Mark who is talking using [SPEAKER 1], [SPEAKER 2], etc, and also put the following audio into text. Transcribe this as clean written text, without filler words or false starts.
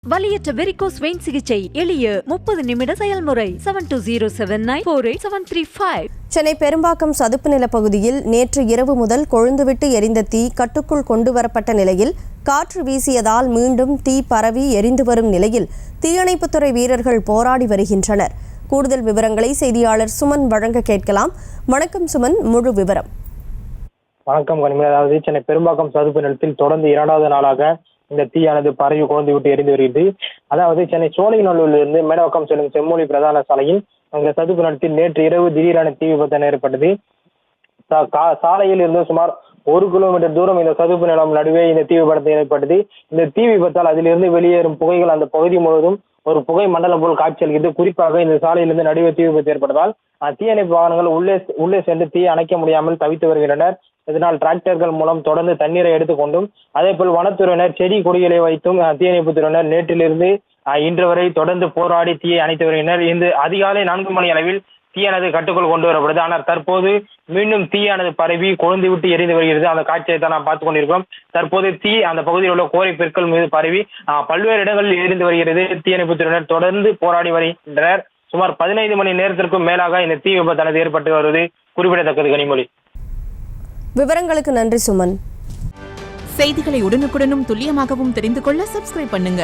[SPEAKER 1] வலியற்ற varicose vein சிகிச்சை எளிய 30 நிமிட செயல்முறை 7207948735.
[SPEAKER 2] சென்னை பெரும்பாக்கம் சதுப்பு நில பகுதியில் நேற்று இரவு முதல் கொழுந்துவிட்டு எரிந்த தீ கட்டுக்குள் கொண்டு வரப்பட்ட நிலையில் காற்று வீசியதால் மீண்டும் தீ பரவி எரிந்து வரும் நிலையில் தீயணைப்புத்துறை வீரர்கள் போராடி வருகின்றனர். கூடுதல் விவரங்களை செய்தியாளர் சுமன் வழங்க கேட்கலாம். வணக்கம் சுமன், முழு விவரம்.
[SPEAKER 3] வணக்கம் கனிமொழி. அதாவது சென்னை பெரும்பாக்கம் சதுப்பு நிலத்தில் தொடர்ந்து 2வது நாளாக இந்த தீயானது பரவி கொழுந்து விட்டு எரிந்து வருகிறது. அதாவது சென்னை சோழிங்கநல்லூரிலிருந்து மேடவாக்கம் செல்லும் செம்மொழி பிரதான சாலையில் அந்த சதுப்பு நிலத்தில் நேற்று இரவு திடீரென தீ விபத்து ஏற்பட்டது. சாலையில் இருந்து சுமார் 1 கிலோமீட்டர் தூரம் இந்த சதுப்பு நிலம் நடுவே இந்த தீ விபத்து ஏற்பட்டது. இந்த தீ விபத்தால் அதிலிருந்து வெளியேறும் புகைகள் அந்த பகுதி முழுவதும் ஒரு புகை மண்டலம் போல் காட்சியளிக்கிறது. குறிப்பாக இந்த சாலையிலிருந்து நடுவே தீ விபத்து ஏற்பட்டதால் தீயணைப்பு வாகனங்கள் உள்ளே சென்று தீ அணைக்க முடியாமல் தவித்து வருகின்றனர். இதனால் டிராக்டர்கள் மூலம் தொடர்ந்து தண்ணீரை எடுத்துக்கொண்டும் அதே போல் வனத்துறையினர் செடி கொடிகளை வைத்தும் தீயணைப்பு துறையினர் நேற்றிலிருந்து இன்று வரை தொடர்ந்து போராடி தீயை அணைத்து வருகின்றனர். இந்த அதிகாலை 4 மணி அளவில் தீயானது கட்டுக்குள் கொண்டு வரப்படுது. ஆனால் தற்போது மீண்டும் தீயானது பரவி கொழுந்து விட்டு எரிந்து வருகிறது. அந்த காட்சியை தான் நாம் பார்த்துக் கொண்டிருக்கிறோம். தற்போது தீ அந்த பகுதியில் உள்ள கோரை பெற்கள் மீது பரவி பல்வேறு இடங்களில் எரிந்து வருகிறது. தீயணைப்பு துறையினர் தொடர்ந்து போராடி வருகின்றனர். சுமார் 15 மணி நேரத்திற்கும் மேலாக இந்த தீ விபத்தானது ஏற்பட்டு வருவது குறிப்பிடத்தக்கது. கனிமொழி,
[SPEAKER 2] விவரங்களுக்கு நன்றி சுமன்.
[SPEAKER 4] செய்திகளை உடனுக்குடனும் துல்லியமாகவும் தெரிந்து கொள்ள சப்ஸ்கிரைப் பண்ணுங்க.